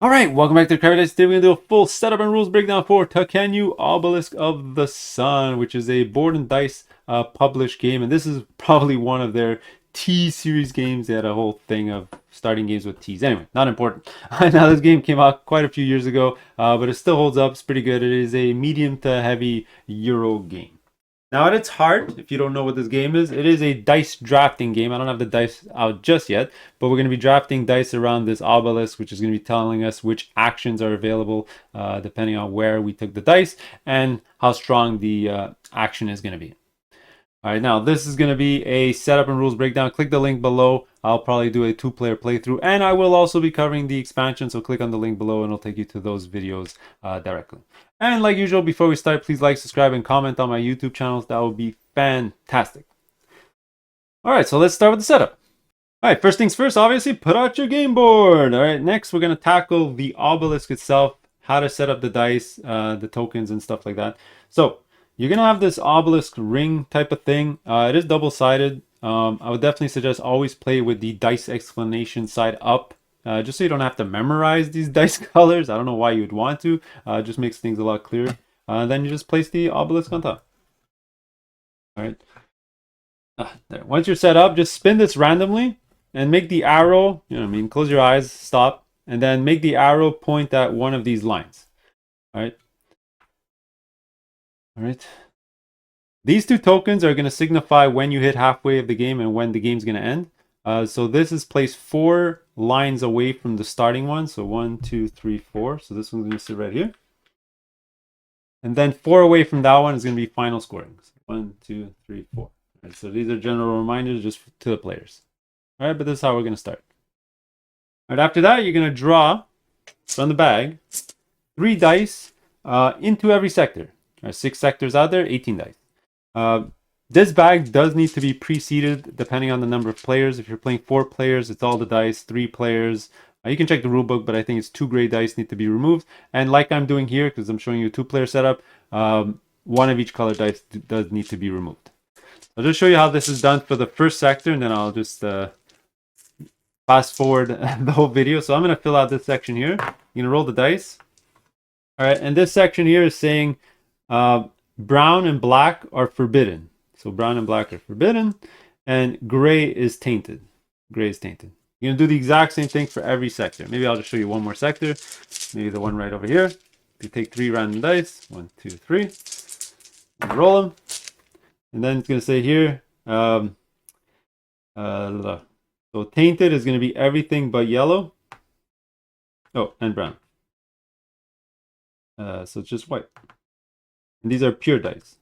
Alright, welcome back to Crabby. Today we're going to do a full setup and rules breakdown for Tekhenu Obelisk of the Sun, which is a board and dice published game. And this is probably one of their T series games. They had a whole thing of starting games with T's. Anyway, not important. Now this game came out quite a few years ago, but it still holds up. It's pretty good. It is a medium to heavy Euro game. Now at its heart, if you don't know what this game is, it is a dice drafting game. I don't have the dice out just yet, but we're going to be drafting dice around this obelisk, which is going to be telling us which actions are available depending on where we took the dice and how strong the action is going to be. All right, now this is going to be a setup and rules breakdown. Click the link below. I'll probably do a 2-player playthrough, and I will also be covering the expansion, so click on the link below and it'll take you to those videos directly. And like usual, before we start, please like, subscribe, and comment on my YouTube channels. That would be fantastic. All right, so let's start with the setup. All right, first things first, obviously, put out your game board. All right, next we're going to tackle the obelisk itself, how to set up the dice, the tokens, and stuff like that. So you're going to have this obelisk ring type of thing. It is double-sided. I would definitely suggest always play with the dice explanation side up, just so you don't have to memorize these dice colors. I don't know why you would want to. It just makes things a lot clearer. Then you just place the obelisk on top. All right. There. Once you're set up, just spin this randomly and make the arrow, close your eyes, stop, and then make the arrow point at one of these lines. All right. All right. These two tokens are going to signify when you hit halfway of the game and when the game's going to end. So this is placed 4 lines away from the starting one. So 1, 2, 3, 4. So this one's going to sit right here. And then 4 away from that one is going to be final scoring. So 1, 2, 3, 4. All right, so these are general reminders just to the players. All right, but this is how we're going to start. All right, after that, you're going to draw from the bag 3 dice into every sector. All right, 6 sectors out there, 18 dice. This bag does need to be pre-seeded depending on the number of players. If you're playing 4 players, it's all the dice. 3 players, you can check the rulebook, but I think it's 2 gray dice need to be removed. And like I'm doing here, because I'm showing you a 2-player setup, 1 of each color dice does need to be removed. I'll just show you how this is done for the first sector, and then I'll just fast forward the whole video. So I'm going to fill out this section here. You're going to roll the dice. All right, and this section here is saying brown and black are forbidden. So brown and black are forbidden, and gray is tainted. Gray is tainted. You're going to do the exact same thing for every sector. Maybe I'll just show you one more sector. Maybe the one right over here. You take 3 random dice. 1, 2, 3. And roll them. And then it's going to say here, so tainted is going to be everything but yellow. Oh, and brown. So it's just white. And these are pure dice.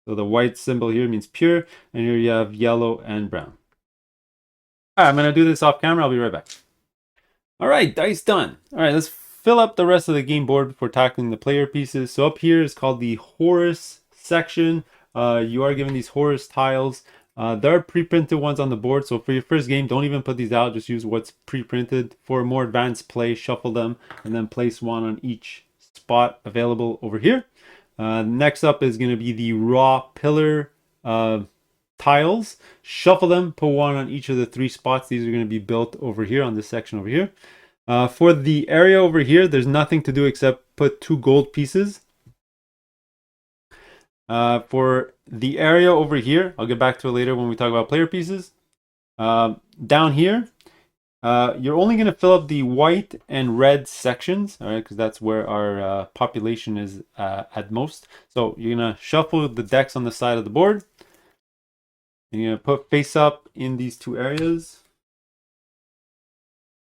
So the white symbol here means pure, and here you have yellow and brown. All right, I'm going to do this off camera. I'll be right back. All right, dice done. All right, let's fill up the rest of the game board before tackling the player pieces. So up here is called the Horus section. You are given these Horus tiles. There are pre-printed ones on the board, so for your first game, don't even put these out. Just use what's pre-printed. For a more advanced play, shuffle them, and then place one on each spot available over here. Next up is going to be the raw pillar tiles. Shuffle them, put one on each of the 3 spots. These are going to be built over here on this section over here. For the area over here, there's nothing to do except put 2 gold pieces. For the area over here, I'll get back to it later when we talk about player pieces. Down here, you're only going to fill up the white and red sections, all right, because that's where our population is at most. So you're going to shuffle the decks on the side of the board. And you're going to put face up in these 2 areas.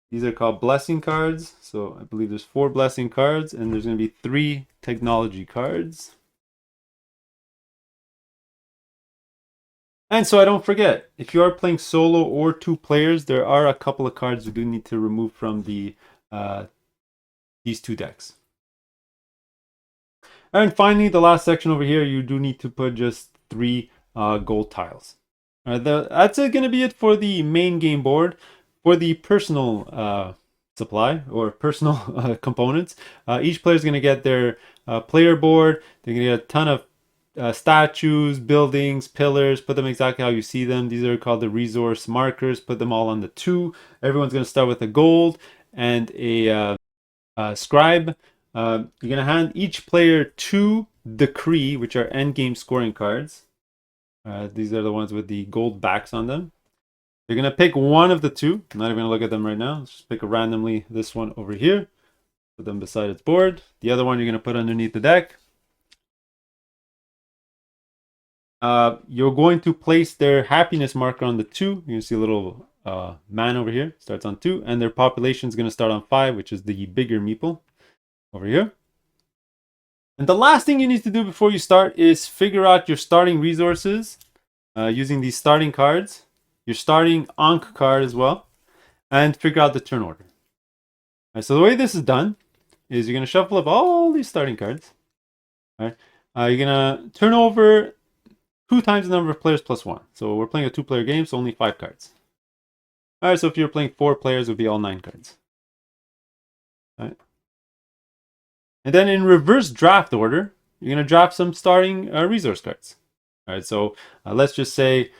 These are called blessing cards. So I believe there's 4 blessing cards, and there's going to be 3 technology cards. And so I don't forget, if you are playing solo or 2 players, there are a couple of cards you do need to remove from the these 2 decks. And finally, the last section over here, you do need to put just 3 gold tiles. All right, that's going to be it for the main game board. For the personal supply or personal components, each player is going to get their player board. They're going to get a ton of statues, buildings, pillars, put them exactly how you see them. These are called the resource markers. Put them all on the 2. Everyone's going to start with a gold and a Scribe, you're going to hand each player 2 Decree, which are endgame scoring cards. These are the ones with the gold backs on them. You're going to pick one of the 2. I'm not even going to look at them right now. Let's just pick randomly this one over here. Put them beside its board. The other one you're going to put underneath the deck. You're going to place their happiness marker on the 2. You can see a little man over here. Starts on 2. And their population is going to start on 5, which is the bigger meeple over here. And the last thing you need to do before you start is figure out your starting resources using these starting cards, your starting Ankh card as well, and figure out the turn order. All right, so the way this is done is you're going to shuffle up all these starting cards. All right, you're going to turn over 2 times the number of players plus 1. So we're playing a 2-player game, so only 5 cards. All right, so if you're playing 4 players, it would be all 9 cards. All right. And then in reverse draft order, you're going to draft some starting resource cards. All right, so let's just say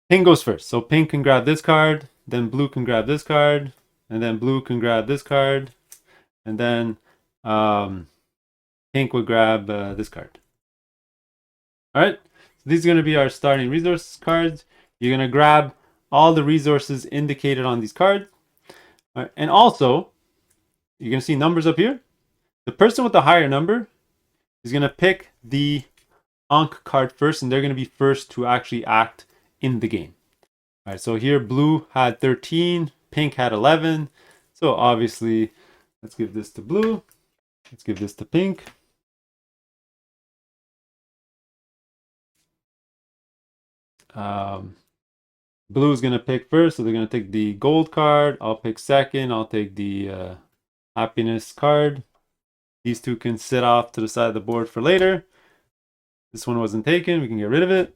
pink goes first. So pink can grab this card, then blue can grab this card, and then blue can grab this card, and then pink would grab this card. All right, so these are going to be our starting resource cards. You're going to grab all the resources indicated on these cards. All right, and also, you're going to see numbers up here. The person with the higher number is going to pick the Ankh card first, and they're going to be first to actually act in the game. All right, so here blue had 13, pink had 11. So obviously, let's give this to blue. Let's give this to pink. Blue is going to pick first, so they're going to take the gold card. I'll pick second. I'll take the happiness card. These 2 can sit off to the side of the board for later. This one wasn't taken. We can get rid of it.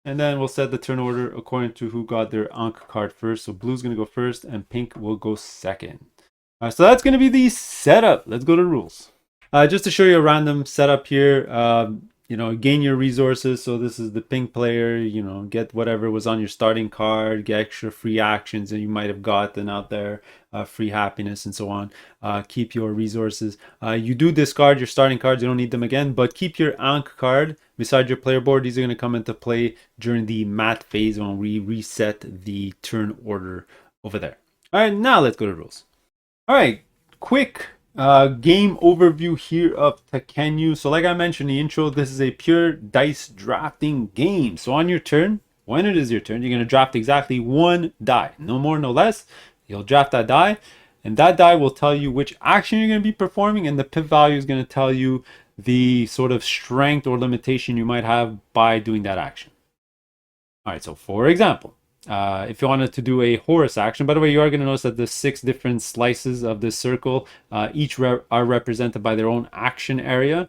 And then we'll set the turn order according to who got their Ankh card first. So blue's going to go first and pink will go second. All right, so that's going to be the setup. Let's go to rules. Just to show you a random setup here, gain your resources. So this is the pink player, get whatever was on your starting card, get extra free actions that you might have gotten out there, free happiness and so on. Keep your resources. You do discard your starting cards, you don't need them again, but keep your Ankh card beside your player board. These are going to come into play during the Maat phase when we reset the turn order over there. All right, now let's go to rules. All right, quick game overview here of Tekhenu. So like I mentioned in the intro, this is a pure dice drafting game. So on your turn, when it is your turn, you're going to draft exactly 1 die, no more, no less. You'll draft that die, and that die will tell you which action you're going to be performing, and the pip value is going to tell you the sort of strength or limitation you might have by doing that action. All right, so for example, if you wanted to do a Horus action, by the way, you are going to notice that the 6 different slices of this circle, each are represented by their own action area.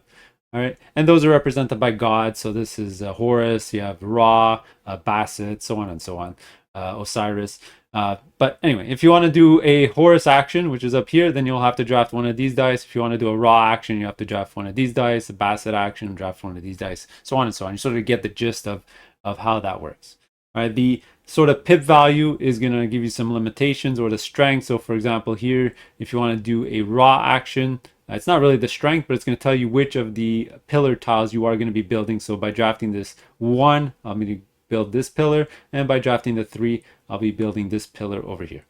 All right, and those are represented by gods. So this is Horus, you have Ra, Bastet, so on and so on, Osiris. But anyway, if you want to do a Horus action, which is up here, then you'll have to draft one of these dice. If you want to do a Ra action, you have to draft one of these dice. A Bastet action, draft one of these dice, so on and so on. You sort of get the gist of how that works. All right, the sort of pip value is going to give you some limitations or the strength. So for example, here, if you want to do a Ra action, it's not really the strength, but it's going to tell you which of the pillar tiles you are going to be building. So by drafting this 1, I'm going to build this pillar, and by drafting the 3, I'll be building this pillar over here.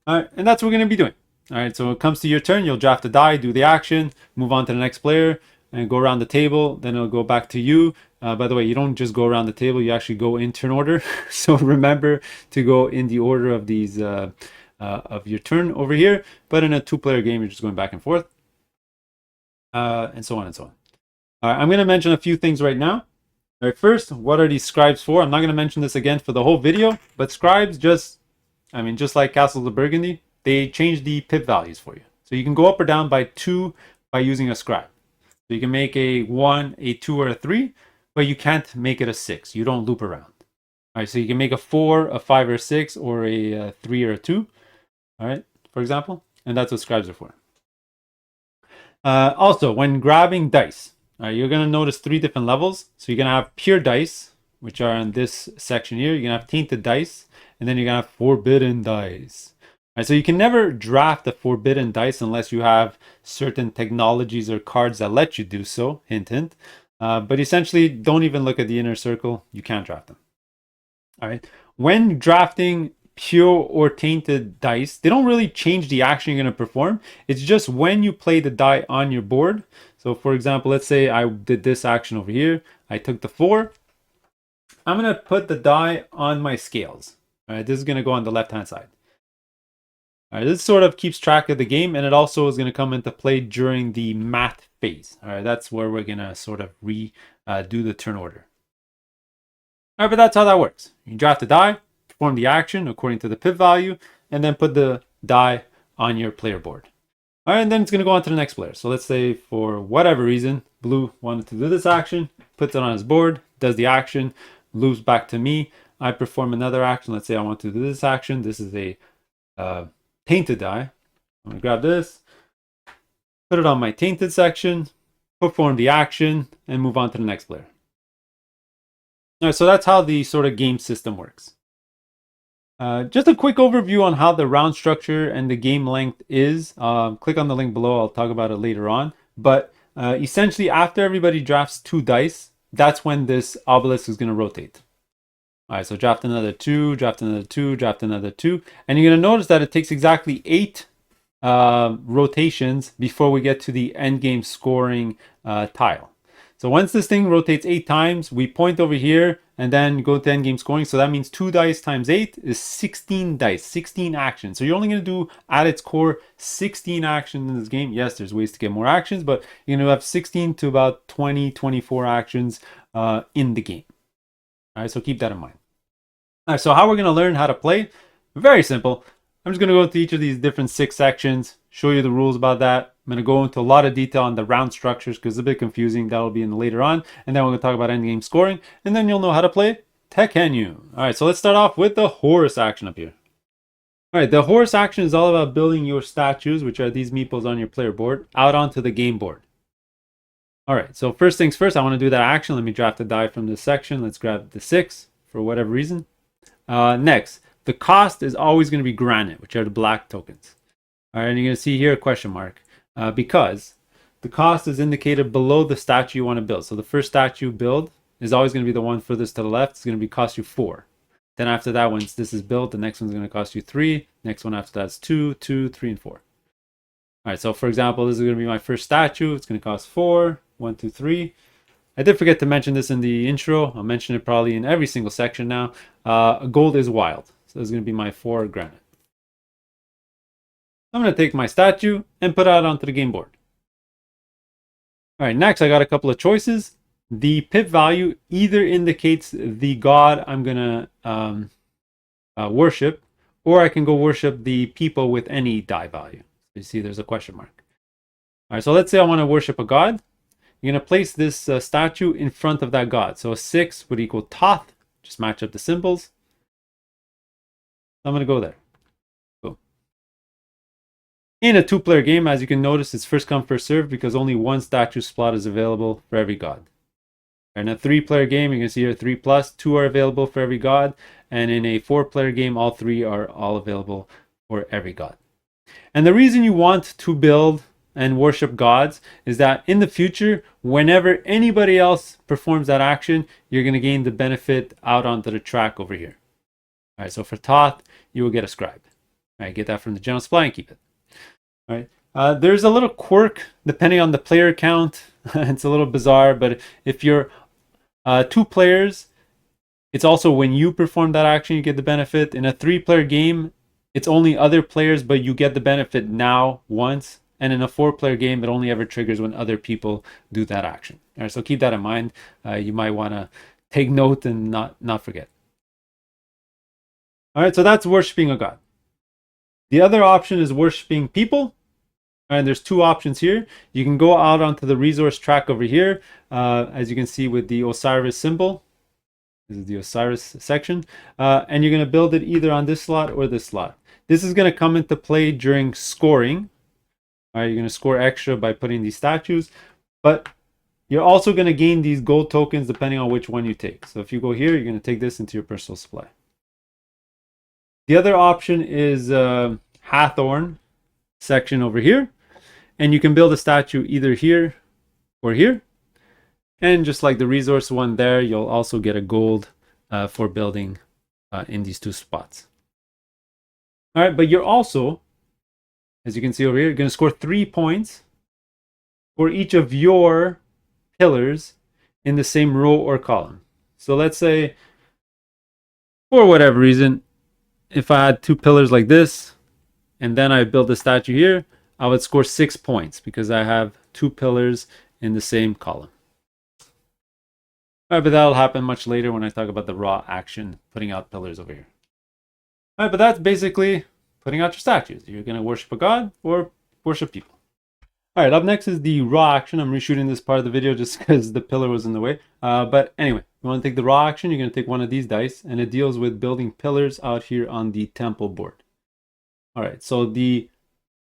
All right, and that's what we're going to be doing. All right, so when it comes to your turn, you'll draft a die, do the action, move on to the next player, and go around the table. Then it'll go back to you. By the way, you don't just go around the table, you actually go in turn order. So remember to go in the order of these of your turn over here. But in a 2-player game, you're just going back and forth, and so on and so on. All right, I'm going to mention a few things right now. All right, first, what are these scribes for? I'm not going to mention this again for the whole video, but scribes just like Castles of Burgundy, they change the pip values for you. So you can go up or down by 2 by using a scribe. So you can make a 1, a 2, or a 3, but you can't make it a 6. You don't loop around. All right, so you can make a 4, a 5, or a 6, or a 3 or a 2. All right, for example, and that's what scribes are for. Also, when grabbing dice, all right, you're going to notice 3 different levels. So you're going to have pure dice, which are in this section here. You're going to have tainted dice, and then you're going to have forbidden dice. Right, so you can never draft a forbidden dice unless you have certain technologies or cards that let you do so. Hint, hint. But essentially, don't even look at the inner circle. You can't draft them. All right. When drafting pure or tainted dice, they don't really change the action you're going to perform. It's just when you play the die on your board. So for example, let's say I did this action over here. I took the 4. I'm going to put the die on my scales. All right. This is going to go on the left-hand side. All right, this sort of keeps track of the game, and it also is going to come into play during the Maat phase. All right, that's where we're going to sort of do the turn order. All right, but that's how that works. You draft a die, perform the action according to the pip value, and then put the die on your player board. All right, and then it's going to go on to the next player. So let's say for whatever reason, blue wanted to do this action, puts it on his board, does the action, loops back to me. I perform another action. Let's say I want to do this action. This is a tainted die. I'm going to grab this, put it on my tainted section, perform the action, and move on to the next player. All right, so that's how the sort of game system works. Just a quick overview on how the round structure and the game length is. Click on the link below. I'll talk about it later on. But essentially, after everybody drafts 2 dice, that's when this obelisk is going to rotate. All right, so draft another 2, draft another 2, draft another 2. And you're going to notice that it takes exactly 8 rotations before we get to the end game scoring tile. So once this thing rotates 8 times, we point over here and then go to end game scoring. So that means 2 dice times 8 is 16 dice, 16 actions. So you're only going to do, at its core, 16 actions in this game. Yes, there's ways to get more actions, but you're going to have 16 to about 20, 24 actions in the game. All right, so keep that in mind. All right, so how we're going to learn how to play? Very simple. I'm just going to go into each of these different 6 sections, show you the rules about that. I'm going to go into a lot of detail on the round structures because it's a bit confusing. That'll be in the later on. And then we're going to talk about endgame scoring. And then you'll know how to play Tekhenu. All right, so let's start off with the Horus action up here. All right, the Horus action is all about building your statues, which are these meeples on your player board, out onto the game board. All right, so first things first, I want to do that action. Let me draft a die from this section. Let's grab the 6 for whatever reason. Next, the cost is always going to be granite, which are the black tokens. All right, and you're going to see here a question mark because the cost is indicated below the statue you want to build. So the first statue build is always going to be the one furthest to the left. It's going to cost you 4. Then after that, once this is built, the next one's going to cost you 3. Next one after that's 2, 2, 3, and 4. All right, so for example, this is going to be my first statue. It's going to cost 4, 1, 2, 3. I did forget to mention this in the intro. I'll mention it probably in every single section now. Gold is wild. So this is going to be my 4 granite. I'm going to take my statue and put it out onto the game board. All right, next I got a couple of choices. The pip value either indicates the god I'm going to worship, or I can go worship the people with any die value. You see there's a question mark. All right, so let's say I want to worship a god. You're going to place this statue in front of that god. So a 6 would equal Thoth. Just match up the symbols. I'm going to go there. Boom. In a 2-player game, as you can notice, it's first come, first serve because only 1 statue slot is available for every god. In a 3-player game, you can see here 3+, 2 are available for every god. And in a 4-player game, all 3 are all available for every god. And the reason you want to build and worship gods is that in the future, whenever anybody else performs that action, you're going to gain the benefit out onto the track over here. All right, so for Thoth, you will get a scribe. All right, get that from the general supply and keep it. All right, there's a little quirk depending on the player count. It's a little bizarre, but if you're 2 players, it's also when you perform that action, you get the benefit. In a 3-player game, it's only other players, but you get the benefit now once. And in a 4-player game, it only ever triggers when other people do that action. All right, so keep that in mind. You might want to take note and not forget. All right, so that's worshiping a god. The other option is worshiping people. All right, there's 2 options here. You can go out onto the resource track over here, as you can see with the Osiris symbol. This is the Osiris section. And you're going to build it either on this slot or this slot. This is going to come into play during scoring. All right, you're going to score extra by putting these statues, but you're also going to gain these gold tokens depending on which one you take. So if you go here, you're going to take this into your personal supply. The other option is Hathor section over here. And you can build a statue either here or here. And just like the resource one there, you'll also get a gold for building in these two spots. All right, but you're also, as you can see over here, you're going to score 3 points for each of your pillars in the same row or column. So let's say, for whatever reason, if I had 2 pillars like this, and then I built a statue here, I would score 6 points because I have 2 pillars in the same column. All right, but that'll happen much later when I talk about the raw action, putting out pillars over here. All right, but that's basically putting out your statues. You're going to worship a god or worship people. All right, up next is the raw action. I'm reshooting this part of the video just because the pillar was in the way. But anyway, you want to take the raw action, you're going to take one of these dice, and it deals with building pillars out here on the temple board. All right, so the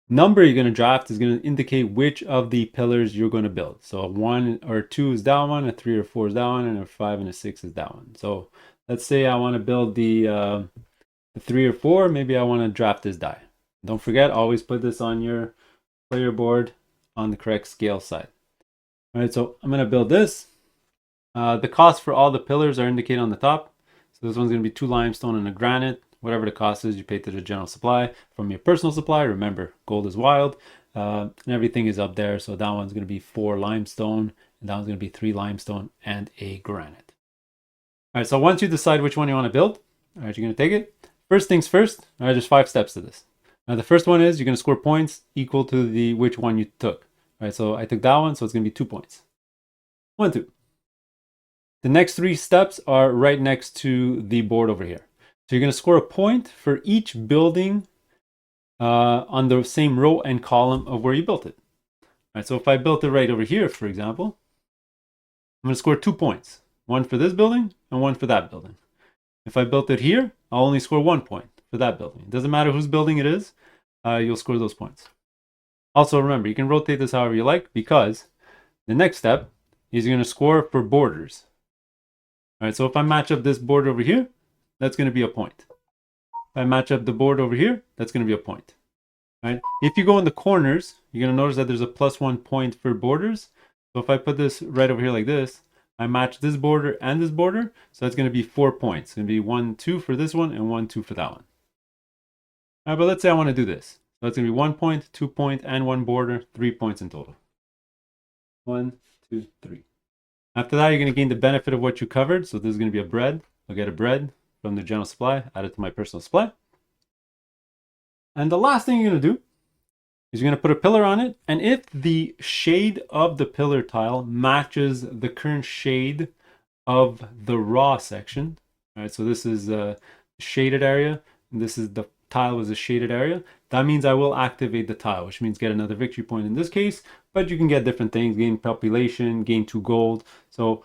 number you're going to draft is going to indicate which of the pillars you're going to build. So a 1 or 2 is that one, a 3 or 4 is that one, and a 5 and a 6 is that one. So let's say I want to build the 3 or 4, maybe I want to draft this die. Don't forget, always put this on your player board on the correct scale side. All right, so I'm going to build this. The cost for all the pillars are indicated on the top. So this one's going to be 2 limestone and a granite. Whatever the cost is, you pay to the general supply from your personal supply. Remember, gold is wild, and everything is up there. So that one's going to be 4 limestone, and that one's going to be 3 limestone and a granite. All right, so once you decide which one you want to build, all right, you're going to take it. First things first, all right, there's 5 steps to this. Now the first one is you're going to score points equal to the which one you took. All right, so I took that one, so it's going to be 2 points. 1, 2. The next 3 steps are right next to the board over here. So you're going to score a point for each building on the same row and column of where you built it. All right, so if I built it right over here, for example, I'm going to score 2 points. 1 for this building and 1 for that building. If I built it here, I'll only score 1 point for that building. It doesn't matter whose building it is, you'll score those points. Also remember, you can rotate this however you like because the next step is you're going to score for borders. All right, so if I match up this board over here, that's going to be a point. If I match up the board over here, that's going to be a point. All right. If you go in the corners, you're going to notice that there's a +1 point for borders. So if I put this right over here like this, I match this border and this border, so that's going to be 4 points. It's going to be 1, 2 for this one and 1, 2 for that one. All right, but let's say I want to do this. So it's going to be 1 point, 2 point, and 1 border, 3 points in total. 1, 2, 3. After that, you're going to gain the benefit of what you covered. So this is going to be a bread. I'll get a bread from the general supply, add it to my personal supply. And the last thing you're going to do is you're going to put a pillar on it. And if the shade of the pillar tile matches the current shade of the raw section, all right, so this is a shaded area, and this is the tile was a shaded area, that means I will activate the tile, which means get another victory point in this case, but you can get different things, gain population, gain 2 gold. So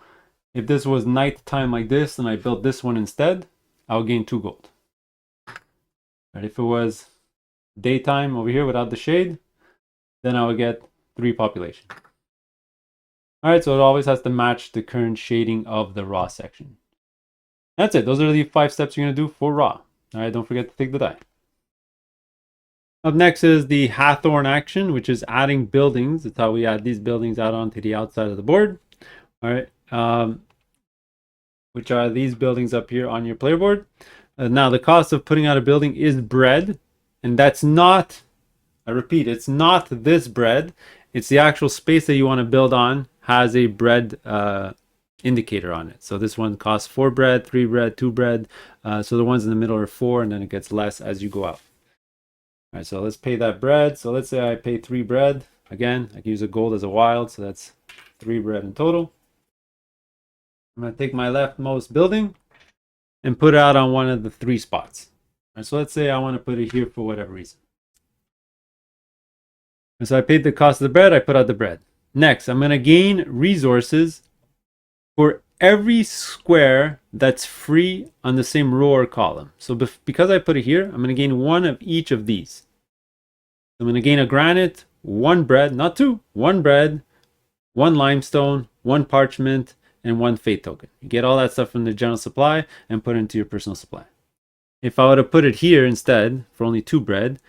if this was night time like this and I built this one instead, I'll gain 2 gold. Right, if it was daytime over here without the shade, then I would get 3 population. All right, so it always has to match the current shading of the raw section. That's it. Those are the 5 steps you're going to do for raw. All right, don't forget to take the die. Up next is the Hathor action, which is adding buildings. That's how we add these buildings out onto the outside of the board. All right, which are these buildings up here on your player board. Now, the cost of putting out a building is bread, and that's not, I repeat, it's not this bread. It's the actual space that you want to build on has a bread indicator on it. So this one costs 4 bread, 3 bread, 2 bread. So the ones in the middle are 4, and then it gets less as you go out. All right, so let's pay that bread. So let's say I pay 3 bread. Again, I can use a gold as a wild, so that's 3 bread in total. I'm going to take my leftmost building and put it out on one of the 3 spots. All right, so let's say I want to put it here for whatever reason. And so I paid the cost of the bread, I put out the bread. Next, I'm going to gain resources for every square that's free on the same row or column. So because I put it here, I'm going to gain 1 of each of these. I'm going to gain a granite, 1 bread, not 2, 1 bread, 1 limestone, 1 parchment, and 1 fate token. You get all that stuff from the general supply and put it into your personal supply. If I were to put it here instead for only 2 bread,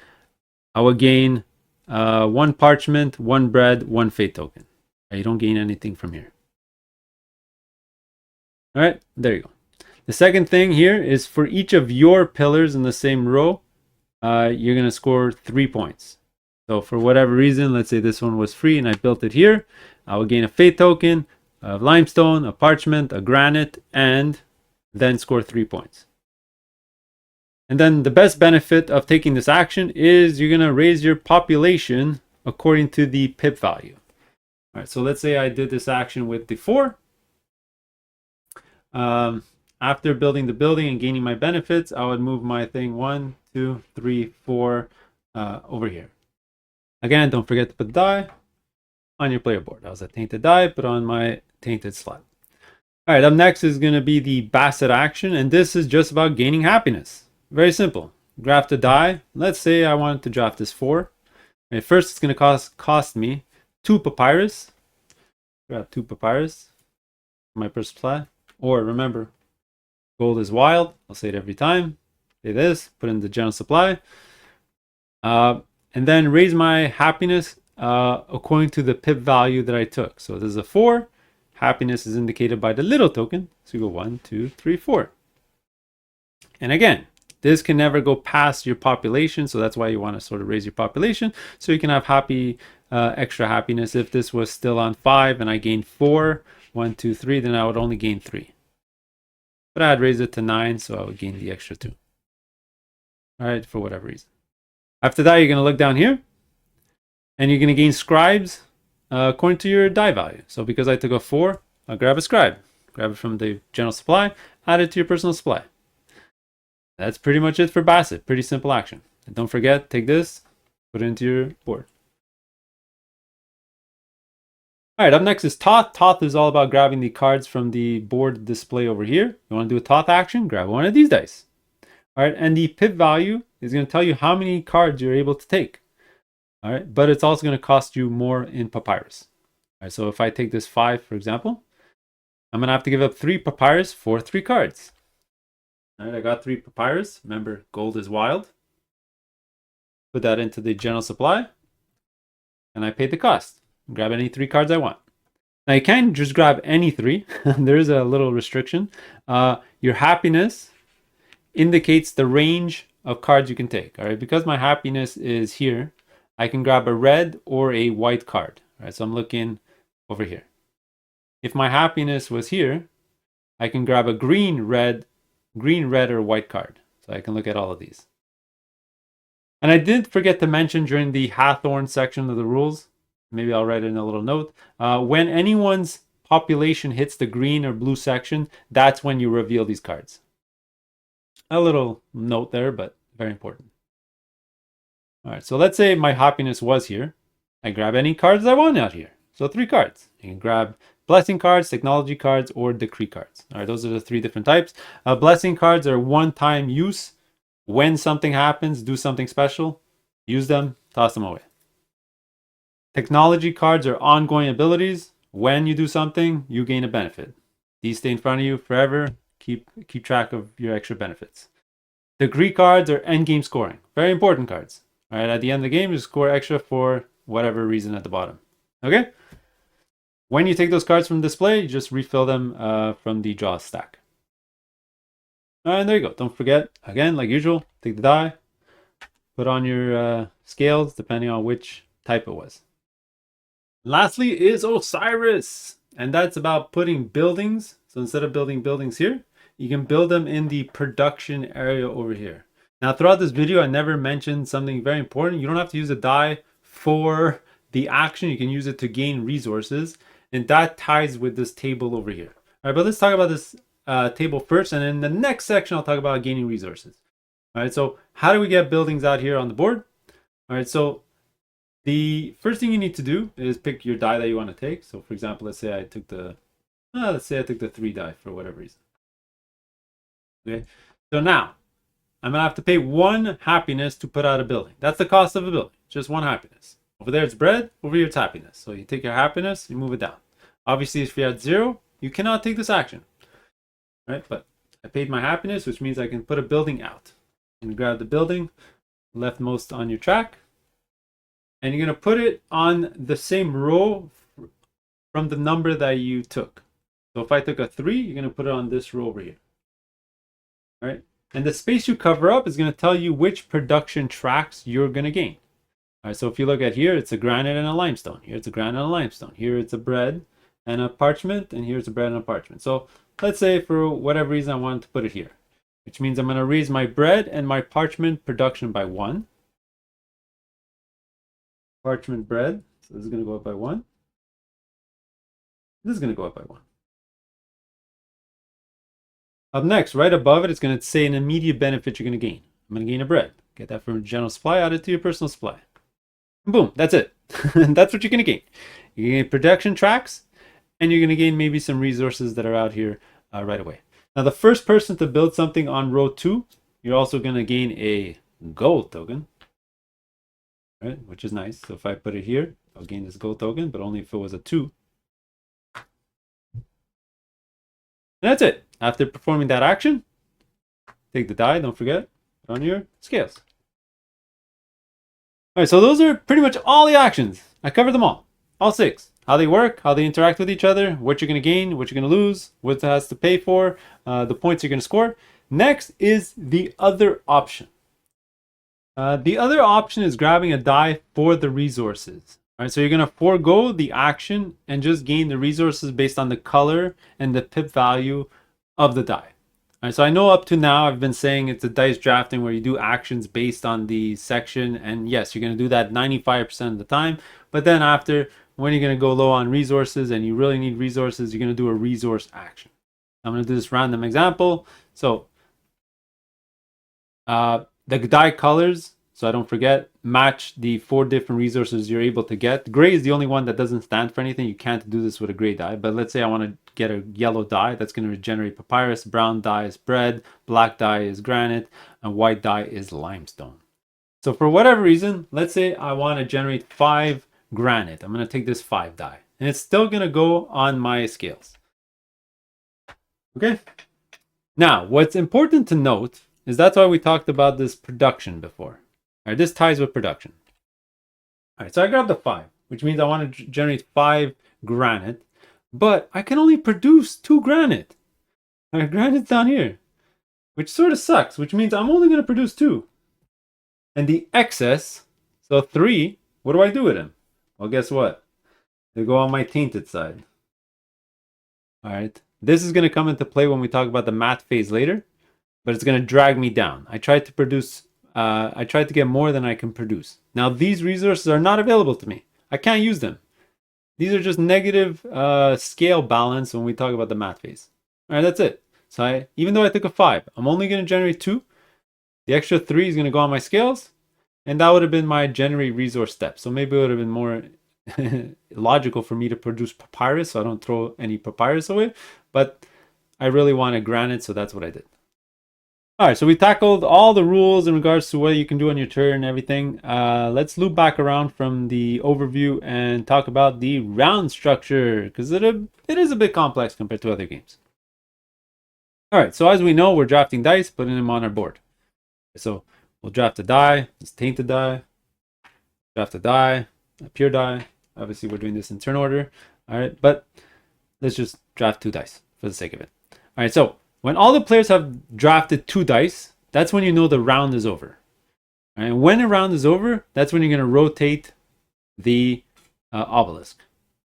I will gain 1 parchment, 1 bread, 1 fate token. You don't gain anything from here. All right, there you go. The second thing here is for each of your pillars in the same row, you're going to score 3 points. So for whatever reason, let's say this one was free and I built it here, I will gain a fate token, a limestone, a parchment, a granite, and then score 3 points. And then the best benefit of taking this action is you're going to raise your population according to the pip value. All right, so let's say I did this action with the 4. After building the building and gaining my benefits, I would move my thing 1, 2, 3, 4 over here. Again, don't forget to put the die on your player board. That was a tainted die, put on my tainted slot. All right, up next is going to be the Bastet action, and this is just about gaining happiness. Very simple. Draft a die. Let's say I wanted to draft this 4. And first, it's going to cost me 2 papyrus. Grab 2 papyrus for my first supply. Or remember, gold is wild. I'll say it every time. Say this, put in the general supply. And then raise my happiness according to the pip value that I took. So this is a 4. Happiness is indicated by the little token. So you go 1, 2, 3, 4. And again, this can never go past your population. So that's why you want to sort of raise your population. So you can have extra happiness. If this was still on 5 and I gained 4, 1, 2, 3, then I would only gain 3. But I'd raise it to 9, so I would gain the extra 2. All right, for whatever reason. After that, you're going to look down here, and you're going to gain scribes according to your die value. So because I took a 4, I'll grab a scribe. Grab it from the general supply, add it to your personal supply. That's pretty much it for Bastet. Pretty simple action. And don't forget, take this, put it into your board. All right, up next is Thoth. Thoth is all about grabbing the cards from the board display over here. You want to do a Thoth action? Grab one of these dice. All right, and the pip value is going to tell you how many cards you're able to take. All right, but it's also going to cost you more in papyrus. All right, so if I take this 5, for example, I'm going to have to give up 3 papyrus for 3 cards. All right, I got 3 papyrus. Remember, gold is wild. Put that into the general supply, and I paid the cost. Grab any 3 cards I want. Now you can't just grab any 3. There is a little restriction. Your happiness indicates the range of cards you can take. All right, because my happiness is here, I can grab a red or a white card. All right, so I'm looking over here. If my happiness was here, I can grab a green, red, or white card. So I can look at all of these. And I did forget to mention during the Hathor section of the rules, maybe I'll write it in a little note, when anyone's population hits the green or blue section, that's when you reveal these cards. A little note there, but very important. All right, so let's say my happiness was here. I grab any cards I want out here. So 3 cards. You can grab blessing cards, technology cards, or decree cards. All right, those are the 3 different types. Blessing cards are one-time use. When something happens, do something special. Use them, toss them away. Technology cards are ongoing abilities. When you do something, you gain a benefit. These stay in front of you forever. Keep track of your extra benefits. Decree cards are endgame scoring. Very important cards. All right, at the end of the game, you score extra for whatever reason at the bottom. Okay? When you take those cards from display, you just refill them from the draw stack. And there you go. Don't forget, again, like usual, take the die, put on your scales, depending on which type it was. Lastly is Osiris. And that's about putting buildings. So instead of building buildings here, you can build them in the production area over here. Now, throughout this video, I never mentioned something very important. You don't have to use a die for the action. You can use it to gain resources. And that ties with this table over here. All right, but let's talk about this table first. And in the next section, I'll talk about gaining resources. All right, so how do we get buildings out here on the board? All right, so the first thing you need to do is pick your die that you want to take. So for example, let's say I took the 3 die for whatever reason. Okay, so now I'm gonna have to pay 1 happiness to put out a building. That's the cost of a building, just 1 happiness. Over there it's bread, over here it's happiness. So you take your happiness, you move it down. Obviously, if you're at 0, you cannot take this action. Right, but I paid my happiness, which means I can put a building out. And grab the building, leftmost on your track, and you're going to put it on the same row from the number that you took. So if I took a 3, you're going to put it on this row over here. All right? And the space you cover up is going to tell you which production tracks you're going to gain. All right, so if you look at here, it's a granite and a limestone. Here it's a granite and a limestone. Here it's a bread and a parchment, and here's a bread and a parchment. So let's say for whatever reason I wanted to put it here, which means I'm going to raise my bread and my parchment production by 1. Parchment bread, so this is going to go up by 1. This is going to go up by 1. Up next, right above it, it's going to say an immediate benefit you're going to gain. I'm going to gain a bread. Get that from general supply, add it to your personal supply. Boom, that's it. That's what you're going to gain. You're going to gain production tracks, and you're going to gain maybe some resources that are out here right away. Now, the first person to build something on row 2, you're also going to gain a gold token, right? Which is nice. So if I put it here, I'll gain this gold token, but only if it was a 2. And that's it. After performing that action, take the die, don't forget, put on your scales. All right, so those are pretty much all the actions. I covered them all 6. How they work, how they interact with each other, what you're going to gain, what you're going to lose, what it has to pay for, the points you're going to score. Next is the other option. The other option is grabbing a die for the resources. All right, so you're going to forego the action and just gain the resources based on the color and the pip value of the die. All right, so I know up to now I've been saying it's a dice drafting where you do actions based on the section, and yes, you're going to do that 95% of the time, but then after, when you're going to go low on resources and you really need resources, you're going to do a resource action. I'm going to do this random example. So the die colors, so I don't forget, match the 4 different resources you're able to get. Gray is the only one that doesn't stand for anything. You can't do this with a gray die, but let's say I want to get a yellow die that's going to generate papyrus, brown die is bread, black die is granite, and white die is limestone. So for whatever reason, let's say I want to generate 5 granite. I'm going to take this 5 die, and it's still going to go on my scales. Okay? Now, what's important to note is that's why we talked about this production before. All right, this ties with production. All right, so I grabbed the 5, which means I want to generate 5 granite, but I can only produce 2 granite. All right, granite's down here, which sort of sucks, which means I'm only going to produce 2. And the excess, so 3, what do I do with them? Well, guess what? They go on my tainted side. All right, this is going to come into play when we talk about the math phase later, but it's going to drag me down. I tried to get more than I can produce. Now, these resources are not available to me. I can't use them. These are just negative scale balance when we talk about the math phase. All right, that's it. So even though I took a 5, I'm only going to generate 2. The extra 3 is going to go on my scales, and that would have been my generate resource step. So maybe it would have been more logical for me to produce papyrus, so I don't throw any papyrus away. But I really wanted granite, so that's what I did. All right, so we tackled all the rules in regards to what you can do on your turn and everything. Let's loop back around from the overview and talk about the round structure, because it is a bit complex compared to other games. All right, so as we know, we're drafting dice, putting them on our board. So we'll draft a die, it's tainted die, draft a die, a pure die. Obviously, we're doing this in turn order. All right, but let's just draft 2 dice for the sake of it. All right, so when all the players have drafted 2 dice, that's when you know the round is over. And when a round is over, that's when you're going to rotate the obelisk,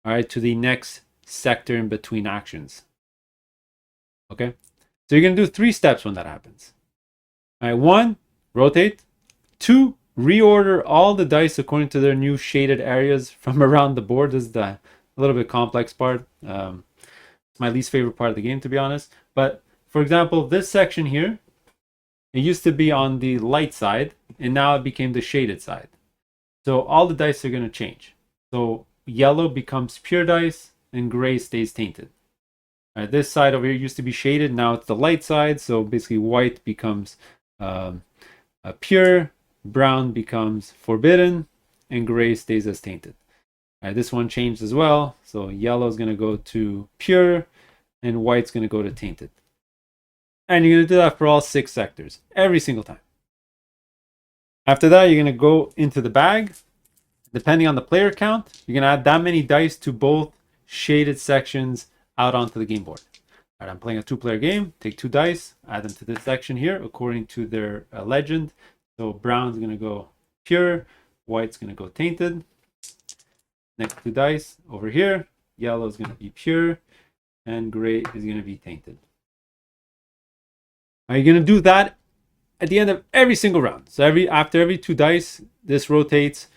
all right, to the next sector in between actions. Okay, so you're going to do 3 steps when that happens. All right, 1, rotate. 2, reorder all the dice according to their new shaded areas from around the board. This is the a little bit complex part. It's my least favorite part of the game, to be honest. But for example, this section here, it used to be on the light side, and now it became the shaded side. So all the dice are going to change. So yellow becomes pure dice, and gray stays tainted. All right, this side over here used to be shaded, now it's the light side. So basically, white becomes pure, brown becomes forbidden, and gray stays as tainted. All right, this one changed as well. So yellow is going to go to pure, and white's going to go to tainted. And you're going to do that for all 6 sectors, every single time. After that, you're going to go into the bag, Depending on the player count, you're going to add that many dice to both shaded sections out onto the game board. All right, I'm playing a 2-player game. Take 2 dice, add them to this section here according to their legend. So brown's going to go pure, white's going to go tainted. Next 2 dice over here, yellow is going to be pure, and gray is going to be tainted. Are you going to do that at the end of every single round? So after every 2 dice, this rotates.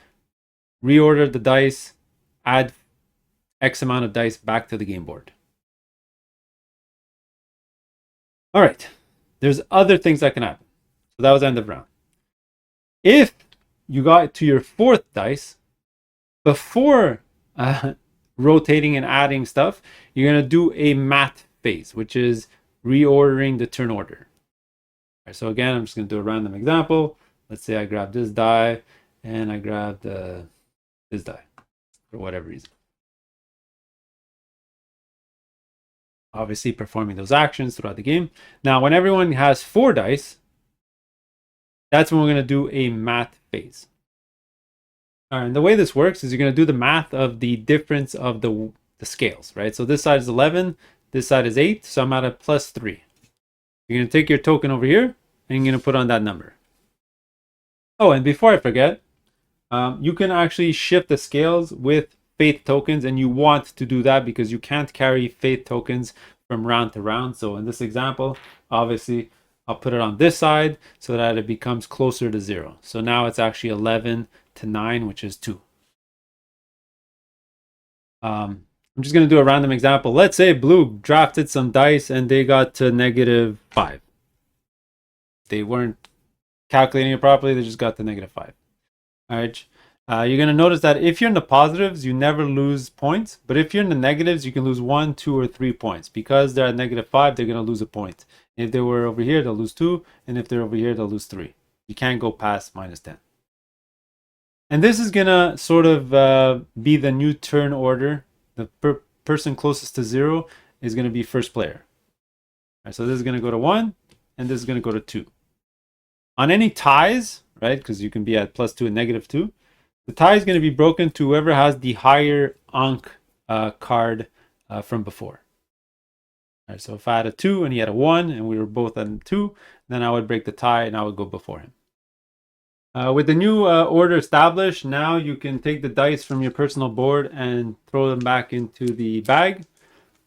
Reorder the dice, add X amount of dice back to the game board. All right, there's other things that can happen. So that was end of round. If you got to your 4th dice, before rotating and adding stuff, you're going to do a Maat phase, which is reordering the turn order. All right, so again, I'm just going to do a random example. Let's say I grab this die and I grab this die for whatever reason. Obviously performing those actions throughout the game. Now, when everyone has 4 dice, that's when we're going to do a Maat phase. All right, and the way this works is you're going to do the math of the difference of the scales, right? So this side is 11, this side is 8, so I'm at a +3. You're going to take your token over here, and you're going to put on that number. Oh, and before I forget, you can actually shift the scales with faith tokens, and you want to do that because you can't carry faith tokens from round to round. So in this example, obviously, I'll put it on this side so that it becomes closer to 0. So now it's actually 11 to 9, which is 2. I'm just going to do a random example. Let's say blue drafted some dice and they got to -5. They weren't calculating it properly. They just got to -5. All right. You're going to notice that if you're in the positives, you never lose points. But if you're in the negatives, you can lose 1, 2, or 3 points. Because they're at -5, they're going to lose a point. If they were over here, they'll lose 2. And if they're over here, they'll lose 3. You can't go past -10. And this is going to sort of be the new turn order. The person closest to 0 is going to be first player. All right, so this is going to go to 1, and this is going to go to 2. On any ties, right, because you can be at +2 and -2, the tie is going to be broken to whoever has the higher Ankh card from before. All right, so if I had a 2 and he had a 1 and we were both at 2, then I would break the tie and I would go before him. With the new order established, now you can take the dice from your personal board and throw them back into the bag.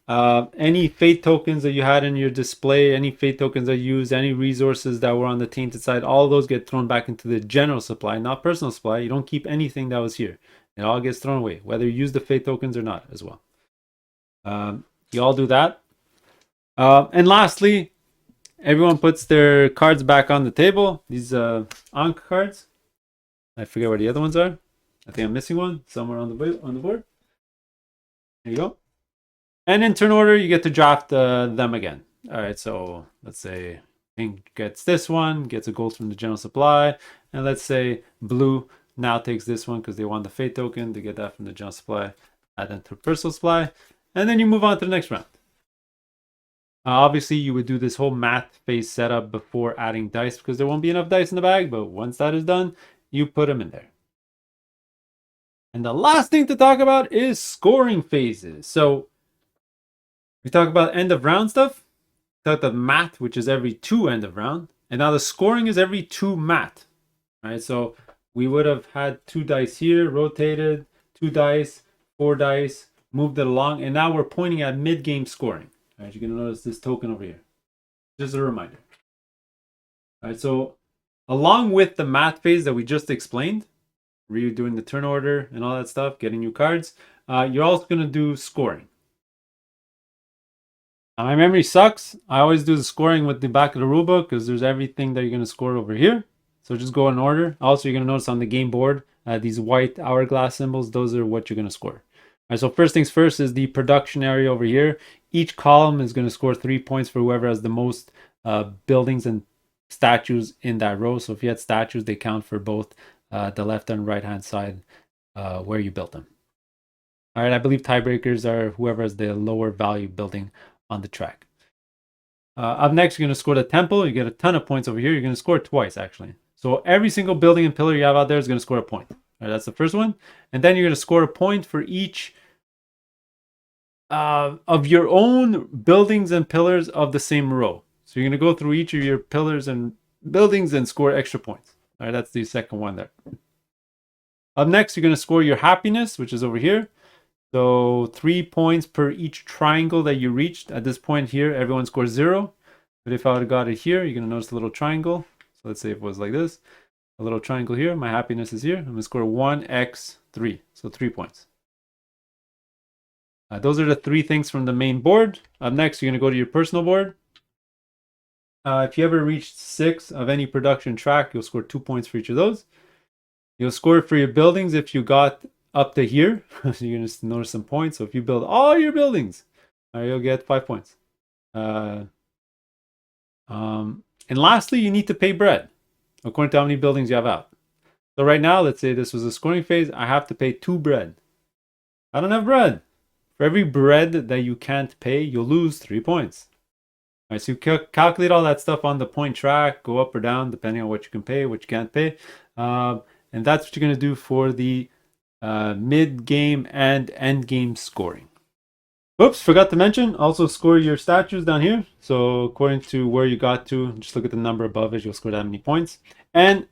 Any fate tokens that you had in your display, any fate tokens that you used, any resources that were on the tainted side, all of those get thrown back into the general supply, not personal supply. You don't keep anything that was here. It all gets thrown away, whether you use the fate tokens or not as well. You all do that. And lastly, everyone puts their cards back on the table. These Ankh cards. I forget where the other ones are. I think I'm missing one somewhere on the board. There you go. And in turn order, you get to draft them again. All right, so let's say pink gets this one, gets a gold from the general supply. And let's say blue now takes this one because they want the fate token. They get that from the general supply, add them to personal supply. And then you move on to the next round. Obviously, you would do this whole Maat phase setup before adding dice because there won't be enough dice in the bag. But once that is done, you put them in there. And the last thing to talk about is scoring phases. So we talk about end of round stuff. We talk about Maat, which is every 2 end of round. And now the scoring is every 2 Maat. Right? So we would have had 2 dice here, rotated, 2 dice, 4 dice, moved it along. And now we're pointing at mid-game scoring. All right, you're going to notice this token over here. Just a reminder. All right, so along with the Maat phase that we just explained, redoing the turn order and all that stuff, getting new cards, you're also going to do scoring. Now, my memory sucks. I always do the scoring with the back of the rulebook because there's everything that you're going to score over here. So just go in order. Also, you're going to notice on the game board, these white hourglass symbols, those are what you're going to score. All right, so first things first is the production area over here. Each column is going to score 3 points for whoever has the most buildings and statues in that row. So if you had statues, they count for both the left and right hand side where you built them. All right, I believe tiebreakers are whoever has the lower value building on the track. Up next, you're going to score the temple. You get a ton of points over here. You're going to score twice, actually. So every single building and pillar you have out there is going to score a point. All All right, that's the first one. And then you're going to score a point for each of your own buildings and pillars of the same row. So you're going to go through each of your pillars and buildings and score extra points. All right, that's the second one there. Up next, you're going to score your happiness, which is over here. So 3 points per each triangle that you reached. At this point here, everyone scores 0. But if I would have got it here, you're going to notice a little triangle. So let's say if it was like this, a little triangle here. My happiness is here. I'm going to score 1x3. So 3 points. Those are the 3 things from the main board. Up next, you're going to go to your personal board. If you ever reached 6 of any production track, you'll score 2 points for each of those. You'll score for your buildings if you got up to here. So you're going to notice some points. So if you build all your buildings, you'll get 5 points. And lastly, you need to pay bread according to how many buildings you have out. So right now, let's say this was a scoring phase. I have to pay 2 bread. I don't have bread. For every bread that you can't pay, you'll lose 3 points. All right, so you calculate all that stuff on the point track, go up or down depending on what you can pay, what you can't pay. And that's what you're going to do for the mid-game and end-game scoring. Oops, forgot to mention, also score your statues down here. So according to where you got to, just look at the number above it, you'll score that many points. And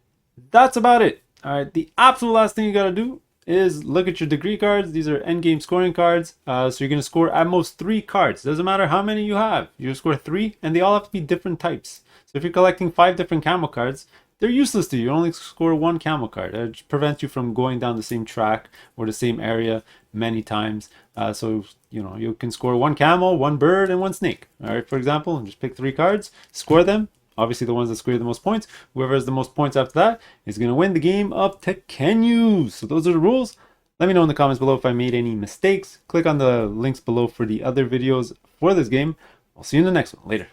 that's about it. All right, the absolute last thing you got to do is look at your degree cards. These are end-game scoring cards. So you're going to score at most 3 cards. Doesn't matter how many you have. You score 3, and they all have to be different types. So if you're collecting 5 different camel cards, they're useless to you. You only score 1 camel card. It prevents you from going down the same track or the same area many times. So, you can score 1 camel, 1 bird, and 1 snake. All right, for example, and just pick 3 cards, score them. Obviously, the ones that score the most points. Whoever has the most points after that is going to win the game of Tekhenu. So those are the rules. Let me know in the comments below if I made any mistakes. Click on the links below for the other videos for this game. I'll see you in the next one. Later.